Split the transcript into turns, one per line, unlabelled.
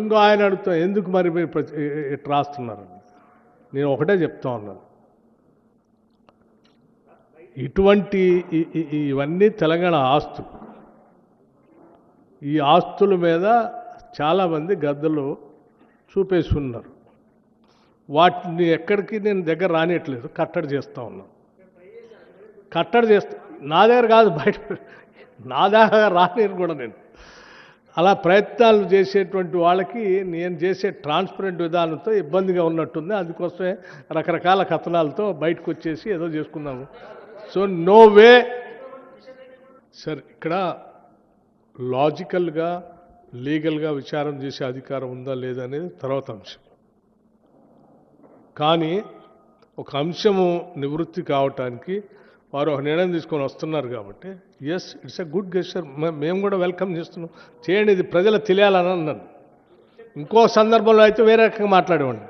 ఇంకో ఆయన అడుగుతా ఎందుకు మరి మీరు ఇట్లా రాస్తున్నారు? నేను ఒకటే చెప్తా ఉన్నాను, ఇటువంటి ఇవన్నీ తెలంగాణ ఆస్తులు. ఈ ఆస్తుల మీద చాలామంది గద్దలు చూపేసి ఉన్నారు. వాటిని ఎక్కడికి నేను దగ్గర రానియట్లేదు, కట్టడి చేస్తూ ఉన్నాను. కట్టడి చేస్తా, నా దగ్గర కాదు, బయట నా దగ్గర రానియను కూడా నేను. అలా ప్రయత్నాలు చేసేటువంటి వాళ్ళకి నేను చేసే ట్రాన్స్పరెంట్ విధానంతో ఇబ్బందిగా ఉన్నట్టుంది. అందుకోసమే రకరకాల కథనాలతో బయటకు వచ్చేసి ఏదో చేసుకున్నాము. So no way. సరే, ఇక్కడ లాజికల్గా లీగల్గా విచారం చేసే అధికారం ఉందా లేదా అనేది తర్వాత అంశం. కానీ ఒక అంశము నివృత్తి కావటానికి వారు ఒక నిర్ణయం తీసుకొని వస్తున్నారు కాబట్టి yes, it's a good gesture. మేము కూడా వెల్కమ్ చేస్తున్నాం. చేయండి, ఇది ప్రజలకు తెలియాలని అన్నాను. ఇంకో సందర్భంలో అయితే వేరే రకంగా మాట్లాడేవాడిని.